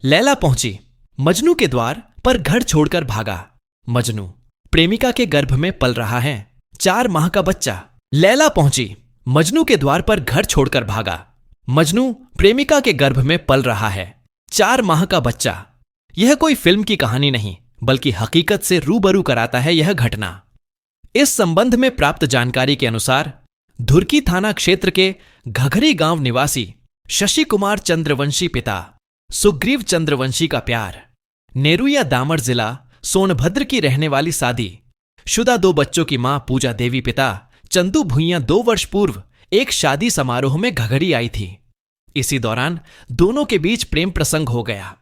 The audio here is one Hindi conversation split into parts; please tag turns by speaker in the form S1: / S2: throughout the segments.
S1: लैला पहुंची मजनू के द्वार पर घर छोड़कर भागा। मजनू प्रेमिका के गर्भ में पल रहा है 4 माह का बच्चा। लैला पहुंची मजनू के द्वार पर घर छोड़कर भागा। मजनू प्रेमिका के गर्भ में पल रहा है 4 माह का बच्चा। यह कोई फिल्म की कहानी नहीं बल्कि हकीकत से रूबरू कराता है यह घटना। इस संबंध में प्राप्त जानकारी के अनुसार धुर्की थाना क्षेत्र के घघरी गांव निवासी शशि कुमार चंद्रवंशी पिता सुग्रीव चंद्रवंशी का प्यार नेरुया दामर जिला सोनभद्र की रहने वाली सादी शुदा 2 बच्चों की मां पूजा देवी पिता चंदू भुइयां 2 वर्ष पूर्व एक शादी समारोह में घघरी आई थी। इसी दौरान दोनों के बीच प्रेम प्रसंग हो गया।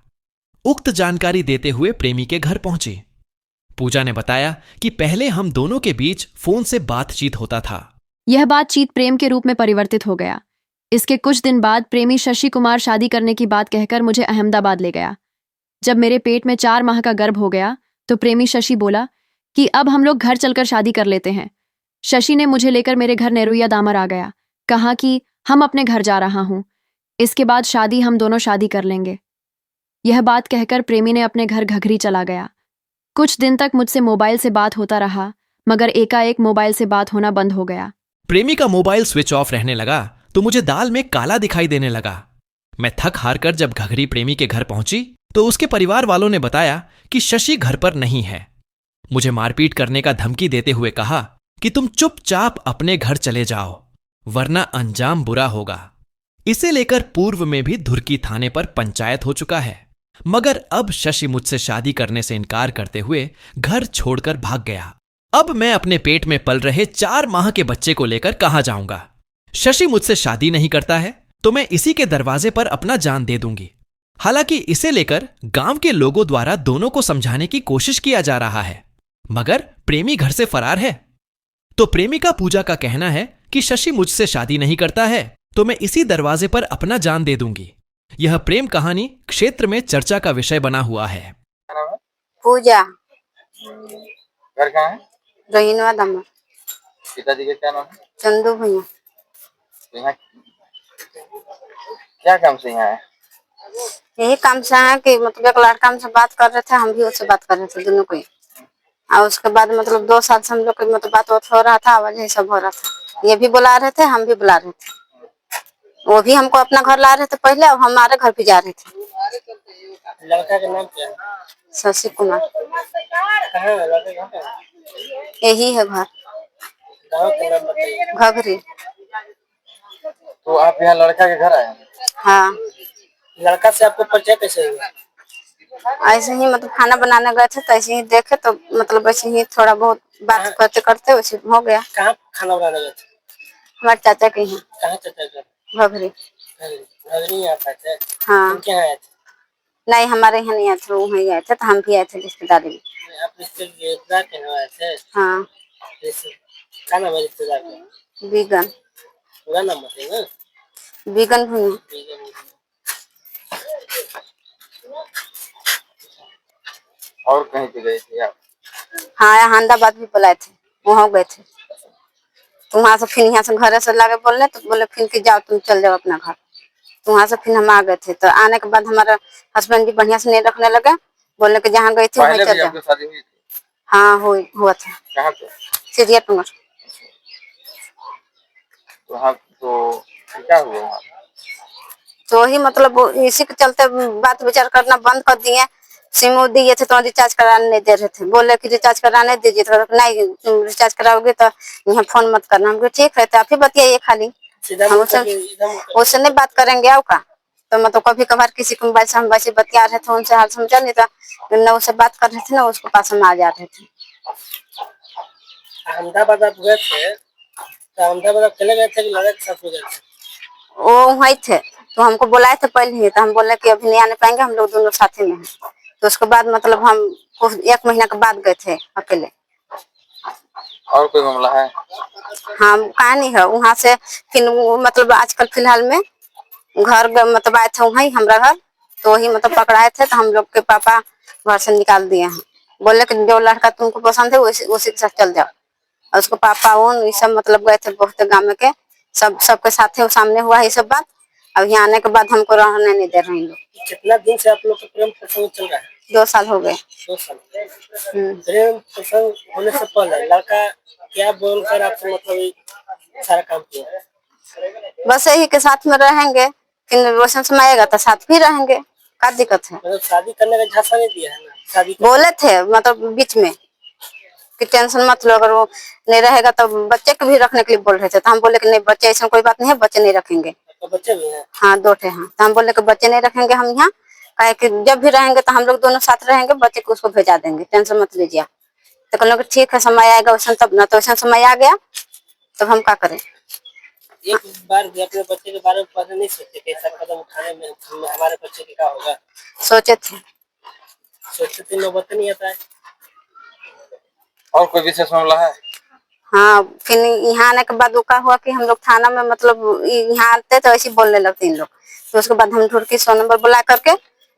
S1: उक्त जानकारी देते हुए प्रेमी के घर पहुंची। पूजा ने बताया कि पहले हम दोनों के बीच फोन से बातचीत होता था।
S2: यह बातचीत प्रेम के रूप में परिवर्तित हो गया। इसके कुछ दिन बाद प्रेमी शशि कुमार शादी करने की बात कहकर मुझे अहमदाबाद ले गया। जब मेरे पेट में 4 माह का गर्भ हो गया तो प्रेमी शशि बोला कि अब हम लोग घर चलकर शादी कर लेते हैं। शशि ने मुझे लेकर मेरे घर नेरुया दामर आ गया। कहा कि हम अपने घर जा रहा हूं, इसके बाद शादी हम दोनों शादी कर लेंगे। यह बात कहकर प्रेमी ने अपने घर घघरी चला गया। कुछ दिन तक मुझसे मोबाइल से बात होता रहा मगर एकाएक मोबाइल से बात होना बंद हो गया।
S1: प्रेमी का मोबाइल स्विच ऑफ रहने लगा तो मुझे दाल में काला दिखाई देने लगा। मैं थक हार कर जब घघरी प्रेमी के घर पहुंची तो उसके परिवार वालों ने बताया कि शशि घर पर नहीं है। मुझे मारपीट करने का धमकी देते हुए कहा कि तुम चुपचाप अपने घर चले जाओ वरना अंजाम बुरा होगा। इसे लेकर पूर्व में भी धुर्की थाने पर पंचायत हो चुका है मगर अब शशि मुझसे शादी करने से इनकार करते हुए घर छोड़कर भाग गया। अब मैं अपने पेट में पल रहे 4 माह के बच्चे को लेकर कहां जाऊंगा। शशि मुझसे शादी नहीं करता है तो मैं इसी के दरवाजे पर अपना जान दे दूंगी। हालांकि इसे लेकर गांव के लोगों द्वारा दोनों को समझाने की कोशिश किया जा रहा है मगर प्रेमी घर से फरार है। तो प्रेमिका पूजा का कहना है कि शशि मुझसे शादी नहीं करता है तो मैं इसी दरवाजे पर अपना जान दे दूंगी। यह प्रेम कहानी क्षेत्र में चर्चा का विषय बना हुआ है।
S3: पूजा
S4: घर कहाँ है?
S3: रहीनवा दमन
S4: पिताजी का क्या नाम है?
S3: चंदू भैया।
S4: तो यहाँ क्या काम से यहाँ है?
S3: यही काम से है कि मतलब एक लड़का हमसे बात कर रहे थे, हम भी उससे बात कर रहे थे दोनों को ही। और उसके बाद मतलब 2 साल से हम लोग की मतलब बात हो रहा था, आवाज यही सब हो रहा था। ये भी बुला रहे थे, हम भी बुला रहे थे। वो भी हमको अपना घर ला रहे थे पहले, अब हमारे घर भी जा रहे थे।
S4: लड़का का नाम क्या है?
S3: शशि कुमार।
S4: कहाँ है लड़का? कहाँ है?
S3: यही है घर
S4: गाँव का नाम बताइए।
S3: घघरी।
S4: तो आप यहाँ लड़का के घर आए हैं?
S3: हाँ,
S4: लड़का से आपको परिचय कैसे हुआ?
S3: ऐसे ही मतलब खाना बनाने गए थे तो ऐसे ही देखे तो मतलब ऐसे ही थोड़ा बहुत बात करते करते वैसे हो गया।
S4: कहाँ खाना बनाने गए थे?
S3: हमारे चाचा के यहाँ
S4: कहाँ चाचा घर?
S3: घघरी।
S4: घघरी आते थे?
S3: हाँ,
S4: उनके यहाँ आए थे?
S3: नहीं हमारे यहाँ नहीं आए थे, वहीं गए थे तो हम भी आए थे रिश्तेदारी में।
S4: आप रिश्तेदार के यहाँ आए थे?
S3: हाँ,
S4: क्या नाम है रिश्तेदार का?
S3: बीगन।
S4: पूरा नाम बताइए ना।
S3: बीगन भुइयां।
S4: और कहीं पे गए थे आप?
S3: हाँ, अहमदाबाद भी बुलाए थे, वहाँ गए थे। तो वहाँ से फिर यहाँ से घर से लगे बोलने तो बोले फिर कि जाओ तुम चल जाओ अपना घर। तो वहाँ से फिर हम आ गए थे। तो आने के बाद हमारा हस्बैंड जी बढ़िया से नहीं रखने लगे, बोलने कि जहाँ गई थी वहीं चल जाओ।
S4: शादी हुई थी?
S3: हाँ, हुआ था।
S4: कहाँ पे?
S3: Syria tumour.
S4: तो हाँ, तो क्या हुआ वहाँ?
S3: तो वही मतलब इसी के चलते बात विचार करना बंद कर दिए। सिम दिए थे तो रिचार्ज कराने नहीं दे रहे थे, बोले कि रिचार्ज कराने दीजिए तो नहीं तुम रिचार्ज कराओगे तो यहाँ फोन मत करना। हमको ठीक है तो आप ही बताइए खाली, हम उससे नहीं बात करेंगे आपका। तो मतलब कभी कभार किसी को मोबाइल से हम वैसे बतिया रहे थे, उनसे हाल समझा नहीं था न, उससे बात कर रहे थे ना उसको पास हम आ जा रहे थे।
S4: अहमदाबाद आप गए थे तो अहमदाबाद अकेले गए थे कि लड़के के साथ में गए थे?
S3: वो वहीं थे तो हमको बुलाए थे पहले ही, तो हम बोले कि अभी नहीं आने पाएंगे, हम लोग दोनों साथ में हैं। तो उसके बाद मतलब हम 1 महीना के बाद गए थे अकेले।
S4: और कोई मामला है?
S3: हाँ, कहानी है वहाँ से। फिर मतलब आजकल फिलहाल में घर मतलब आए थे वहीं हमारा घर, तो वही मतलब पकड़ाए थे तो हम लोग के पापा घर से निकाल दिए हैं। बोले कि जो लड़का तुमको पसंद है उसी के साथ चल जाओ। और उसको पापा उन ये सब मतलब गए थे बहुत गाँव में के सबके साथ सामने हुआ ये सब बात। अब यहाँ आने के बाद हमको रहने नहीं दे रहे हैं लोग।
S4: कितना दिन से आप लोग का प्रेम प्रसंग चल रहा है?
S3: 2 साल हो गए।
S4: 2 साल।
S3: हम्म।
S4: प्रेम प्रसंग होने से पहले लड़का क्या बोलकर आपसे मतलब ये सारा काम किया?
S3: बस यही के साथ में रहेंगे, फिर वैसा समय आएगा तो साथ भी रहेंगे, क्या दिक्कत है।
S4: मतलब शादी करने का झांसा नहीं दिया है ना? शादी
S3: बोले थे मतलब बीच में कि टेंशन मत लो, अगर वो नहीं रहेगा तो बच्चे को भी रखने के लिए बोल रहे थे, तो हम बोले कि नहीं बच्चे ऐसा कोई बात नहीं है, बच्चे नहीं रखेंगे।
S4: तो बच्चे भी हैं?
S3: हाँ 2 ठे हैं, तो हम बोले कि बच्चे नहीं रखेंगे हम यहाँ, काहे कि जब भी रहेंगे तो हम लोग दोनों साथ रहेंगे, बच्चे को उसको भेजा देंगे, टेंशन मत लीजिए। तो कहने लगे ठीक है समय आएगा वैसा तब ना, तो वैसा समय आ गया तब हम क्या करें।
S4: एक बार भी अपने बच्चे के बारे में पहले नहीं सोचे कि ऐसा कदम उठाने में हमारे बच्चे का क्या होगा?
S3: सोचे थे।
S4: सोचते थे, नौबत नहीं आता है।
S5: और कोई विशेष मामला है?
S3: हाँ फिर यहाँ आने के बाद क्या हुआ कि हम लोग थाना में मतलब यहाँ आते तो ऐसे बोलने लगते इन लोग, तो उसके बाद हम ढूंढ के 100 नंबर बुला करके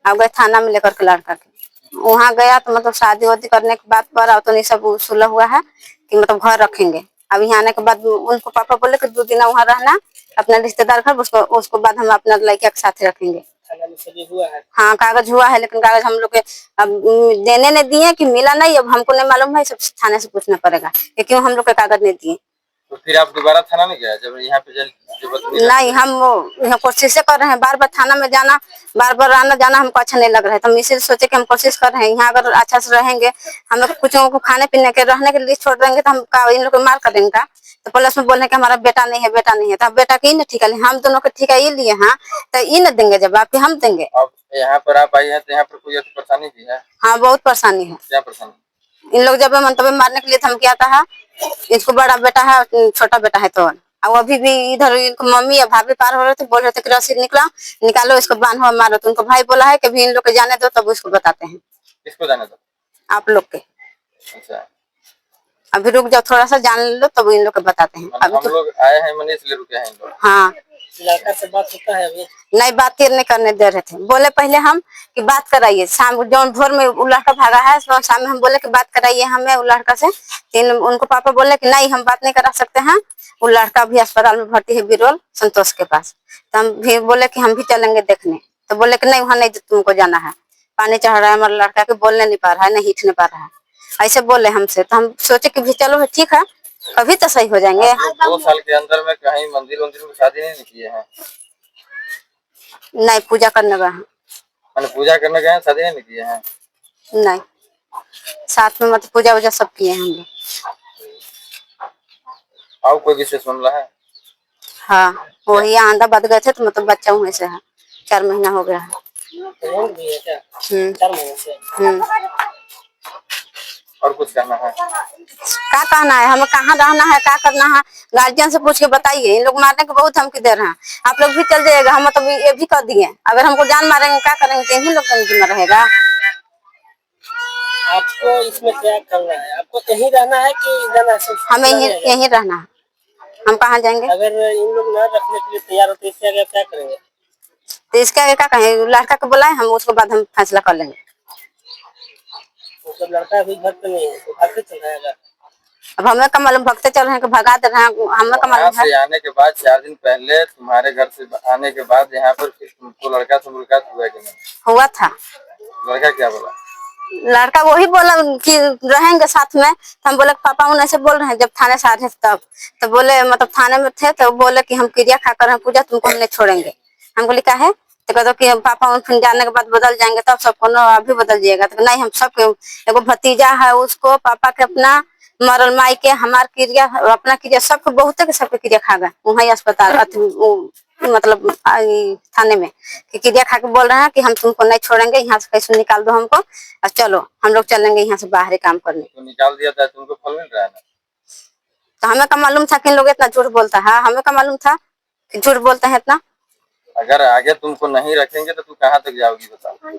S3: अब गए थाना में लेकर के लड़का के। वहाँ गया तो मतलब शादी वादी करने के बाद पर तो नहीं सब सुलह हुआ है कि मतलब घर रखेंगे। अब यहाँ आने के बाद उनको पापा बोले कि 2 दिन वहाँ रहना अपना रिश्तेदार घर, उसको बाद हम अपना लड़का के साथ रखेंगे।
S4: थाना में सभी हुआ है?
S3: हाँ कागज हुआ है, लेकिन कागज हम लोग के अब देने नहीं दिए कि मिला नहीं, अब हमको नहीं मालूम है, सब थाने से पूछना पड़ेगा कि क्यों हम लोग के कागज नहीं दिए।
S5: तो फिर आप दोबारा थाना नहीं गया जब यहाँ पे
S3: नहीं हम यहाँ कोशिश कर रहे हैं, बार बार थाना में जाना, बार बार आना जाना हमको अच्छा नहीं लग रहा है, तो हम इसीलिए सोचे कि हम कोशिश कर रहे हैं यहाँ अगर अच्छा से रहेंगे, हम लोग कुछ को खाने पीने के रहने के लिए छोड़ देंगे तो हम इन लोग को मार करेंगे का? तो पुलिस में बोल रहे कि हमारा बेटा नहीं है, बेटा नहीं है, तो बेटा के ही ना ठिका हम दोनों के ठिका ये लिए हैं, तो ये न देंगे जवाब कि हम देंगे।
S5: अब यहाँ पर आप आई है तो यहाँ पर कोई ऐसी परेशानी भी है?
S3: हाँ बहुत परेशानी है।
S5: क्या परेशानी?
S3: इन लोग जब मंतव्य मारने के लिए धमकियाता है, इसको बड़ा बेटा है छोटा बेटा है, तो अब अभी भी इधर इनको मम्मी या भाभी पार हो रहे थे, बोल रहे थे कि रसीद निकालो इसको बांधो मारो, तो उनको भाई बोला है कि भी इन लोग को जाने दो तब उसको बताते हैं।
S5: किसको जाने दो?
S3: आप लोग के
S5: अच्छा
S3: अभी रुक जाओ थोड़ा सा जान लो तब इन लोग को बताते हैं। अभी
S5: हम लोग आए हैं मनीष इसलिए रुके हैं इन लोग।
S3: हाँ
S4: लड़का से बात होता है अभी?
S3: नहीं बात नहीं करने दे रहे थे, बोले पहले हम कि बात कराइए, शाम जो भोर में वो लड़का भागा है शाम में हम बोले कि बात कराइए हमें वो लड़का से, उनको पापा बोले कि नहीं हम बात नहीं करा सकते हैं, वो लड़का भी अस्पताल में भर्ती है बिरोल संतोष के पास। तो हम भी बोले कि हम भी चलेंगे देखने, तो बोले कि नहीं वहाँ नहीं तुमको जाना है, पानी चढ़ रहा है हमारा लड़का के, बोलने नहीं पा रहा है, नहीं हिट नहीं पा रहा है, ऐसे बोले हमसे। तो हम सोचे कि भी चलो ठीक है कभी तो सही हो जाएंगे।
S5: 2 साल के अंदर में कहीं मंदिर वंदिर में शादी नहीं किए हैं?
S3: नहीं पूजा करने गए हैं।
S5: मैंने पूजा करने गए हैं, शादी नहीं किए हैं?
S3: नहीं साथ में मतलब पूजा वूजा सब किए हैं हम लोग।
S5: और कोई विशेष मामला है?
S3: हाँ वही अहमदाबाद गए थे तो मतलब बच्चा वहीं से है, 4 महीना हो गया है।
S4: प्रेम भी है क्या? 4 महीने से?
S5: और कुछ कहना है?
S3: क्या कहना है, हमें कहाँ रहना है, क्या करना है, गार्जियन से पूछ के बताइए। इन लोग मारने के बहुत धमकी दे रहे हैं, आप लोग भी चल जाइएगा, हम मतलब ये भी कर दिए, अगर हमको जान मारेंगे क्या करेंगे, तो इन्हीं लोग का जिम्मा रहेगा।
S4: आपको इसमें क्या करना है? आपको यहीं रहना है कि जाना है?
S3: हमें यहीं रहना है, हम कहाँ जाएंगे।
S4: अगर इन लोग न रखने के लिए तैयार होते इससे आगे क्या करेंगे?
S3: तो इसके आगे क्या कहें, लड़का को बुलाए हम, उसके बाद हम फैसला कर लेंगे।
S4: मतलब लड़का अभी घर पे नहीं है तो घर पे चल जाएगा?
S3: अब हमें का मालूम, भगते चल रहे हैं कि भगा दे रहे हैं, हमें का मालूम है।
S5: से आने के बाद 4 दिन पहले तुम्हारे घर से आने के बाद यहाँ पर फिर तुमको लड़का से मुलाकात हुआ कि नहीं?
S3: हुआ था।
S5: लड़का क्या बोला?
S3: लड़का वही बोला कि रहेंगे साथ में, तो हम बोले पापा उन ऐसे बोल रहे हैं जब थाने से आ रहे थे तब, तो बोले मतलब थाने में थे तो बोले कि हम क्रिया खा कर पूजा तुमको हम नहीं छोड़ेंगे। हम बोले क्या है, तो कहते कि पापा उन फिर जाने के बाद बदल जाएंगे तब सबको न अभी बदल जाएगा, तो नहीं हम सबके, एगो भतीजा है उसको पापा के अपना मरल माई के हमार क्रिया अपना क्रिया सबके बहुते के सबके क्रिया खा गए वही अस्पताल मतलब थाने में कि क्रिया खा के बोल रहे हैं कि हम तुमको नहीं छोड़ेंगे, यहाँ से कैसे निकाल दो हमको और चलो हम लोग चलेंगे यहाँ से बाहर काम करने।
S5: तो निकाल दिया था, तुमको फल मिल रहा है ना?
S3: तो हमें का मालूम था कि इन लोग इतना झूठ बोलता है, हमें का मालूम था कि झूठ बोलते हैं इतना।
S5: अगर आगे तुमको नहीं रखेंगे तो तू कहाँ तक जाओगी बताओ?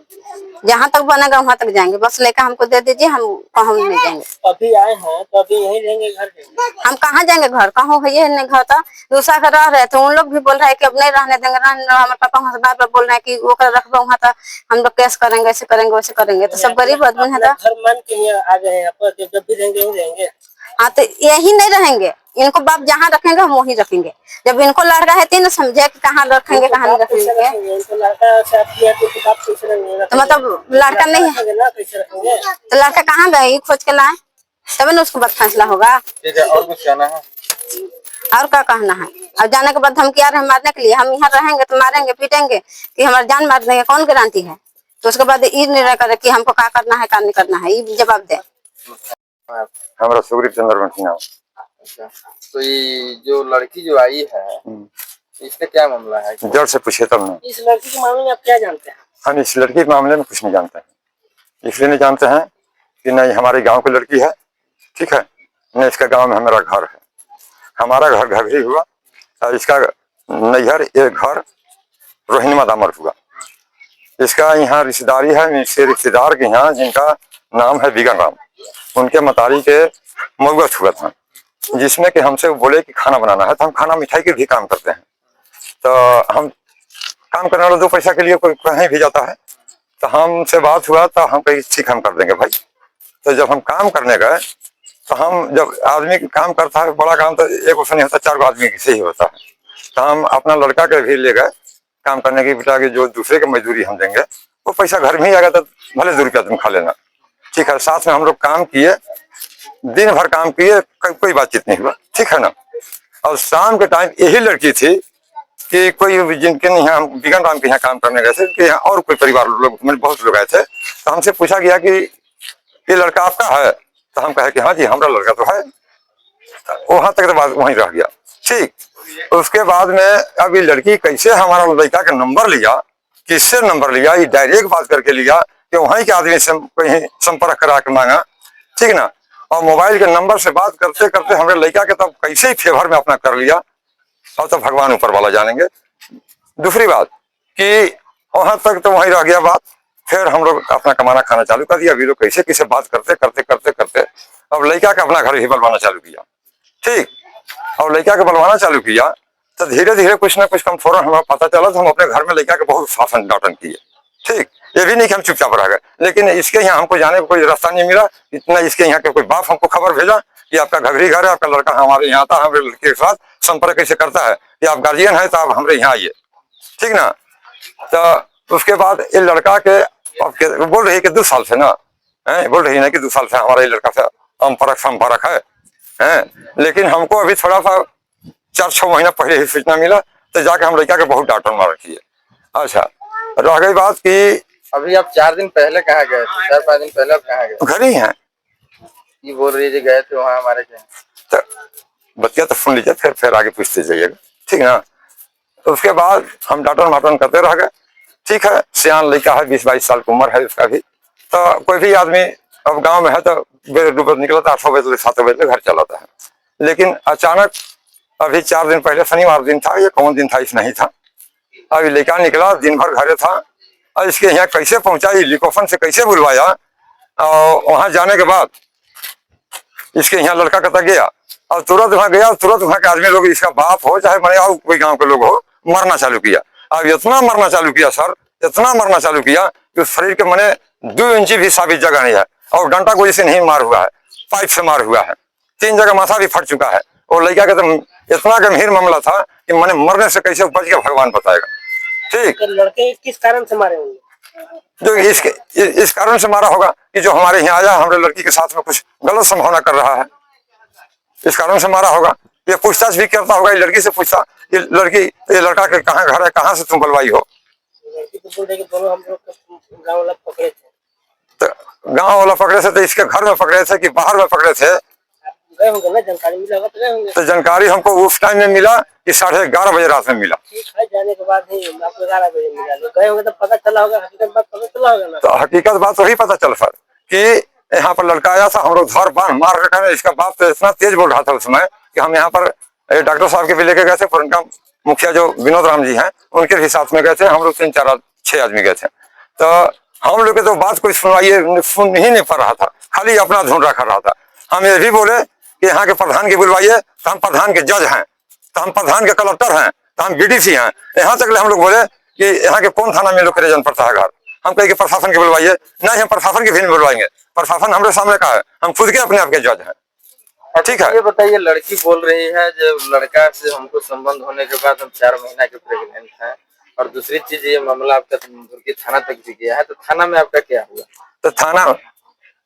S3: जहाँ तक बनेगा वहां तक जाएंगे, बस लेकर हमको दे दीजिए, हम नहीं जाएंगे।
S4: अभी आए हैं तो अभी यहीं रहेंगे घर पे?
S3: हम कहाँ जाएंगे, घर कहाँ है ये नहीं घर, था दूसरा घर रह रहे थे, उन लोग भी बोल रहे हैं कि अब नहीं रहने देंगे, हमारे पापा वहाँ से बार बार बोल रहे हैं कि वो कर रखबो वहाँ तो हम लोग कैसे करेंगे, ऐसे करेंगे वैसे करेंगे, तो सब गरीब आदमी है।
S4: घर मान के यहाँ आ गए हैं, जब भी रहेंगे यहीं रहेंगे?
S3: हाँ तो यही नहीं रहेंगे, इनको बाप जहाँ रखेंगे हम वहीं रखेंगे। जब इनको लड़का है तीन समझे कि कहाँ रखेंगे कहाँ नहीं रखेंगे।
S4: तो लड़का से आप किया तो बाप कैसे रखेंगे?
S3: तो मतलब लड़का नहीं है
S4: ना कैसे रखेंगे?
S3: तो लड़का कहाँ गए ये खोज के लाए, तब ना उसके बाद फैसला होगा।
S5: ठीक है, और कुछ कहना है?
S3: और क्या कहना है? अब जाने के बाद हम क्या रहे मारने के लिए, हम यहाँ रहेंगे तो मारेंगे पीटेंगे कि हमारी जान मार देंगे, कौन गारंटी है? तो उसके बाद ये निर्णय करे कि हमको क्या करना है क्या नहीं करना है, ये जवाब दे।
S6: हमारा सुग्रीव चंद्र वंशी नाम।
S5: अच्छा, तो ये जो लड़की जो आई है इसका क्या मामला है?
S6: जड़ से पूछे तब नहीं।
S4: इस लड़की के मामले में आप क्या जानते हैं?
S6: हम इस लड़की के मामले में कुछ नहीं जानते हैं। इसलिए नहीं जानते हैं कि नहीं हमारे गांव की लड़की है, ठीक है, न इसका गांव में हमारा घर है। हमारा घर घघरी हुआ और इसका नैहर एक घर रोहिणीमा दामर हुआ। इसका यहाँ रिश्तेदारी है, इसके रिश्तेदार के यहाँ जिनका नाम है बिगन राम, उनके मतारी के मऊगत हुआ था, जिसमें कि हमसे बोले कि खाना बनाना है। तो हम खाना मिठाई के भी काम करते हैं, तो हम काम करने वाला 2 पैसा के लिए कोई कहीं भी जाता है, तो हमसे बात हुआ तो हम कहीं ठीक हम कर देंगे भाई। तो जब हम काम करने गए तो हम जब आदमी काम करता है बड़ा काम तो एक उससे नहीं होता, 4 आदमी से ही होता है। तो हम अपना लड़का के भी ले गए काम करने की, बेटा की जो दूसरे के मजदूरी हम देंगे वो पैसा घर में ही आएगा, तो भले 2 रुपया तुम खा लेना, ठीक है। साथ में हम लोग काम किए, दिन भर काम किए, कोई बातचीत नहीं हुआ, ठीक है ना। और शाम के टाइम यही लड़की थी कि कोई जिनके यहाँ हम बिगन राम के यहाँ काम करने गए थे, कि यहाँ और कोई परिवार लोग मतलब बहुत लोग आए थे, तो हमसे पूछा गया कि ये लड़का आपका है? तो हम कहे कि हाँ जी हमारा लड़का तो है। वहां तक तो बात वहीं रह गया, ठीक। उसके बाद में अब ये लड़की कैसे हमारा लड़का का नंबर लिया, किससे नंबर लिया, ये डायरेक्ट बात करके लिया कि वहीं के आदमी से कहीं संपर्क करा के मांगा, ठीक ना। और मोबाइल के नंबर से बात करते करते हमारे लड़का के तब कैसे ही फेवर में अपना कर लिया, और तो भगवान ऊपर वाला जानेंगे। दूसरी बात कि वहां तक तो वहीं रह गया बात, फिर हम लोग अपना कमाना खाना चालू कर दिया। अभी लोग कैसे किसे बात करते करते करते करते अब लड़का का अपना घर ही बनवाना चालू किया, ठीक। और लड़का के बनवाना चालू किया तो धीरे धीरे कुछ ना कुछ कम फौरन हमें पता चला, तो हम अपने घर में लड़का के बहुत शासन डाटन किए, ठीक। ये भी नहीं कि हम चुपचाप रह गए, लेकिन इसके यहाँ हमको जाने का कोई रास्ता नहीं मिला। इतना इसके यहाँ के कोई बाप हमको खबर भेजा कि आपका घघरी घर है, आपका लड़का हमारे यहाँ आता है, हमारे लड़के के साथ संपर्क कैसे करता है, कि आप गार्जियन है तो आप हमारे यहाँ आइए, ठीक ना। तो उसके बाद ये लड़का के बोल रही है कि 2 साल से ना बोल रही है कि 2 साल से हमारा ये लड़का से संपर्क है, लेकिन हमको अभी थोड़ा सा 4-6 महीना पहले ही सूचना मिला, तो जाके हम लड़का के बहुत डांटन मार रखी है। अच्छा, रह गई बात कि
S5: अभी आप 4 दिन पहले कहाँ गए थे? 4-5 दिन पहले आप कहाँ गए?
S6: घर ही हैं।
S5: ये बोल रही है गए थे वहाँ हमारे के,
S6: तो बच्चा तो सुन लीजिए, फिर आगे पूछते जाइएगा, ठीक ना। तो उसके बाद हम डांटन माटन करते रह गए, ठीक है। सियान लड़का है, 20-22 साल की उम्र है उसका भी। तो कोई भी आदमी अब गांव में है तो बेर निकला था 8 बजे 7 बजे घर चलाता है, लेकिन अचानक अभी 4 दिन पहले शनिवार दिन था, ये कौन दिन था इस नहीं था, अभी लड़का निकला दिन भर घरे था, और इसके यहाँ कैसे पहुंचा, हेलीकॉप्टर से कैसे बुलवाया, और वहां जाने के बाद इसके यहाँ लड़का कता गया और तुरंत वहां गया, तुरंत वहां के आदमी लोग, इसका बाप हो चाहे मैंने और कोई गांव के लोग हो, मरना चालू किया। अब इतना मरना चालू किया सर, इतना मरना चालू किया कि उस शरीर के मैंने 2 इंच भी साबित जगह नहीं है, और डंटा गोली से नहीं मार हुआ है, पाइप से मार हुआ है, 3 जगह माथा भी फट चुका है। और लड़का का तो इतना गंभीर मामला था कि मैंने मरने से कैसे बच के भगवान बताएगा, ठीक।
S4: तो लड़के किस कारण से मारे होंगे?
S6: जो इस कारण से मारा होगा कि जो हमारे यहाँ आया हमारे लड़की के साथ में कुछ गलत संभावना कर रहा है, इस कारण से मारा होगा। ये पूछताछ भी करता होगा, ये लड़की से पूछता, ये लड़का के कहाँ घर है, कहाँ से तुम बुलवाई हो।
S4: लड़की तो बोल रही कि दोनों हम लोग गाँव वाला पकड़े थे।
S6: तो गाँव वाला पकड़े थे तो इसके घर में पकड़े थे कि बाहर में पकड़े थे?
S4: गए होंगे ना, जानकारी मिला होगा तो गए होंगे।
S6: तो जानकारी हमको उस टाइम में मिला कि 11:30 बजे रात में मिला।
S4: ठीक है, जाने के बाद ही आपको 11 बजे मिला, गए होंगे तो पता चला होगा, हकीकत बात पता चला होगा ना।
S6: तो हकीकत बात वही पता चल सर कि यहाँ पर लड़का आया था, हम लोग घर बांध मार रखा है। इसका बाप तो इतना तेज बोल रहा था उसमें कि हम यहाँ पर डॉक्टर साहब के भी लेके गए थे, पर उनका मुखिया जो विनोद राम जी हैं उनके भी साथ में गए थे, हम लोग 3-4-6 आदमी गए थे। तो हम लोग के तो बात कोई सुन ही नहीं पा रहा था, खाली अपना ढूंढ रखा रहा था। हम ये भी बोले कि यहाँ के प्रधान की बुलवाइए, तो हम प्रधान के जज हैं, तो हम प्रधान के कलेक्टर हैं, तो हम BDC हैं। यहाँ तक हम लोग बोले कि यहाँ के कौन थाना में लोग जन पड़ता है घर, हम कहे कि प्रशासन के बुलवाइए, नहीं हम प्रशासन के भी नहीं बुलवाएंगे, प्रशासन हमारे सामने का है, हम खुद के अपने आप के जज हैं। ठीक है।
S5: ये बताइए, लड़की बोल रही है जब लड़का से हमको संबंध होने के बाद हम 4 महीना के प्रेग्नेंट हैं, और दूसरी चीज ये मामला आपका मुर्गी थाना तक भी गया है, तो थाना में आपका क्या हुआ?
S6: तो थाना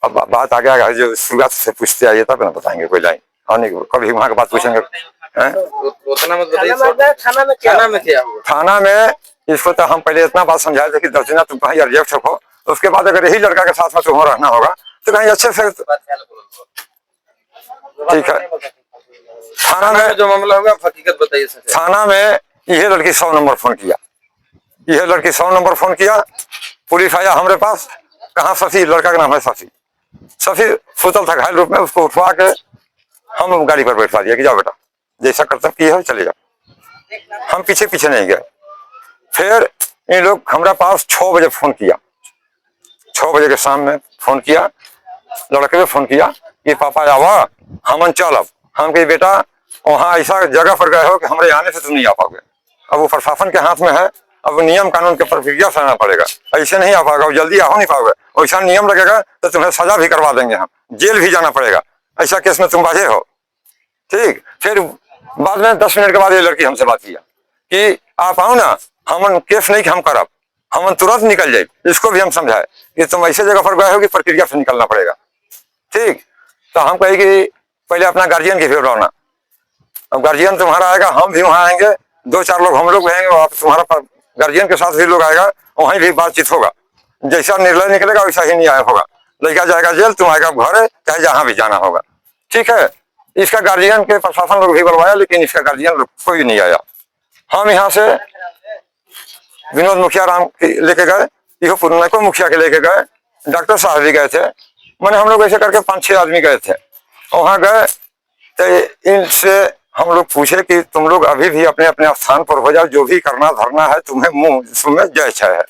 S6: अब बात आ गया, जो शुरुआत से पूछते आइए तब ना बताएंगे कोई लाइन, और नहीं कभी वहाँ की बात पूछेंगे।
S5: उतना मत बताइए,
S4: थाना में
S5: क्या हुआ?
S6: थाना में इसको तो हम पहले इतना बात समझाए थे कि 10 दिन तुम कहीं रिजेक्ट हो, उसके बाद अगर यही लड़का के साथ में तुम्हें रहना होगा तो कहीं अच्छे से, ठीक है। थाना में
S5: जो मामला होगा हकीकत बताइए सर।
S6: थाना में यह लड़की 100 नंबर फोन किया, यह लड़की 100 नंबर फोन किया, पुलिस आया हमारे पास। कहाँ शशि, लड़का का नाम है शशि। शशि सुतल था घायल रूप में, उसको उठवा के हम गाड़ी पर बैठवा दिया कि जाओ बेटा, जैसा कर्तव्य किया है चले जाओ। हम पीछे पीछे नहीं गए। फिर इन लोग हमारे पास 6 बजे फोन किया, 6 बजे के शाम में फोन किया, लड़के ने फोन किया कि पापा आवा, हमन चलब। हम कही बेटा वहाँ ऐसा जगह पर गए हो कि हमारे आने से तुम नहीं आ पाओगे। अब वो प्रशासन के हाथ में है, अब नियम कानून के प्रक्रिया से आना पड़ेगा, ऐसे नहीं आ पाएगा, जल्दी आ नहीं पाओगे। वैसा नियम लगेगा तो तुम्हें सजा भी करवा देंगे, हम जेल भी जाना पड़ेगा, ऐसा केस में तुम बाजे हो। ठीक। फिर बाद में 10 मिनट के बाद ये लड़की हमसे बात किया कि आप आओ ना, हमन केस नहीं कि हम करब, हमन तुरंत निकल जाए। इसको भी हम समझाए कि तुम ऐसे जगह पर गए हो कि प्रक्रिया से निकलना पड़ेगा। ठीक। तो हम कहे कि पहले अपना गार्जियन की भी बुलाना, अब गार्जियन तुम्हारा आएगा, हम भी वहाँ आएंगे, 2-4 लोग हम लोग रहेंगे, आप तुम्हारा गार्जियन के साथ भी लोग आएगा, वहीं भी बातचीत होगा, जैसा निर्णय निकलेगा वैसा ही न्याय होगा। लड़का जाएगा जेल, तुम आएगा घर, चाहे जहाँ भी जाना होगा। ठीक है। इसका गार्जियन के प्रशासन लोग भी बुलवाया, लेकिन इसका गार्जियन कोई नहीं आया। हम यहाँ से विनोद मुखिया राम लेके गए, इहो पुरनको मुखिया के लेके गए, डॉक्टर साहब भी गए थे, मैंने हम लोग ऐसे करके 5-6 आदमी गए थे। वहाँ गए तो इनसे हम लोग पूछे कि तुम लोग अभी भी अपने अपने स्थान पर हो जाओ, जो भी करना धरना है तुम्हें मुंह में जय छय है।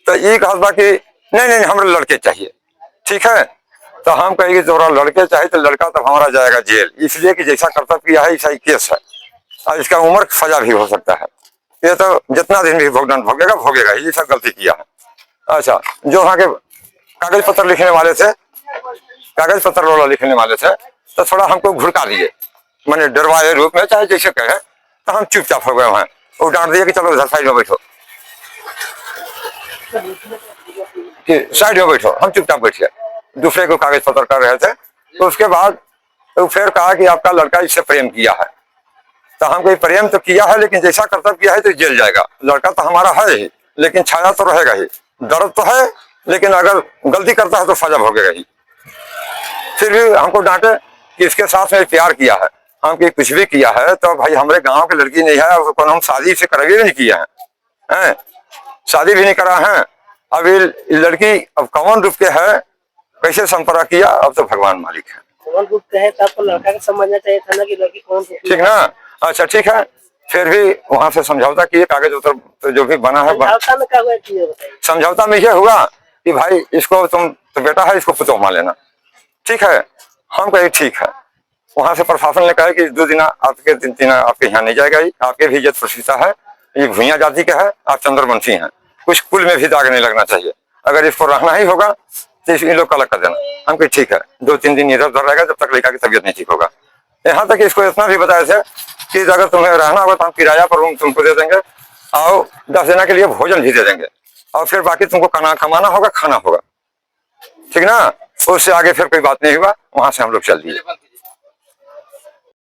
S6: तो ये कहा कि नहीं नहीं हमारे लड़के चाहिए। ठीक है। तो हम कहेंगे तोरा लड़के चाहिए तो लड़का तो हमारा जाएगा जेल, इसलिए कि जैसा कर्तव्य किया है ऐसा ही केस है, और इसका उम्र सजा भी हो सकता है। ये तो जितना दिन भी भुगतान भोगेगा भोगेगा, ये सब गलती किया है। अच्छा, जो वहाँ के कागज पत्र लिखने वाले थे, कागज पत्र वाला लिखने वाले थे, तो थोड़ा हमको घुड़का दिए, मैंने डरवाए रूप में, चाहे जैसे कहे। तो हम चुपचाप हो गए वहाँ, वो डांट दिए कि चलो उधर साइड में बैठो, साइड में बैठो। हम चुपचाप बैठ गए, दूसरे को कागज पत्र कर रहे थे। तो उसके बाद तो फिर कहा कि आपका लड़का इससे प्रेम किया है। तो हम कोई प्रेम तो किया है, लेकिन जैसा कर्तव्य किया है तो जेल जाएगा। लड़का तो हमारा है ही, लेकिन छाया तो रहेगा ही, दर्द तो है, लेकिन अगर गलती करता है तो सजा भोगेगा ही। फिर भी हमको डांटे कि इसके साथ में प्यार किया है, हम कि कुछ भी किया है तो भाई हमारे गांव की लड़की नहीं है, उसको हम शादी से करा भी नहीं किया है, शादी भी नहीं करा है। अब ये लड़की अब कौन रूप के है, कैसे संपर्क किया, अब तो भगवान मालिक है।
S4: कौन रूप के है तो आपको लड़का का समझना चाहिए था ना कि लड़की कौन रूप की है।
S6: ठीक ना। अच्छा ठीक है। फिर भी वहां से समझौता किए, कागज उतर तो जो भी बना है
S4: समझौता में क्या हुआ ये बताइए।
S6: समझौता में यह हुआ कि भाई इसको तुम तो बेटा है, इसको पुतोह मान लेना। ठीक है। हम कहे ठीक है। वहां से प्रशासन ने कहा कि 2 दिन आपके 3 दिन आपके यहाँ नहीं जाएगा, आपके भी इज्जत प्रतिष्ठा है, ये भूया जाति का है, आप चंद्रवंशी हैं, कुछ कुल में भी दाग नहीं लगना चाहिए, अगर इसको रहना ही होगा तो इन लोग का अलग कर देना। हम कहे ठीक है, 2-3 दिन इधर उधर रहेगा जब तक लड़का की तबीयत नहीं ठीक होगा। यहाँ तक इसको इतना भी बताया था कि अगर तुम्हें रहना होगा तो हम किराया पर रूम तुमको दे देंगे, और 10 दिन के लिए भोजन भी दे देंगे, और फिर बाकी तुमको कमाना होगा, खाना होगा। ठीक ना। उससे आगे फिर कोई बात नहीं हुआ, वहां से हम लोग चल दिए।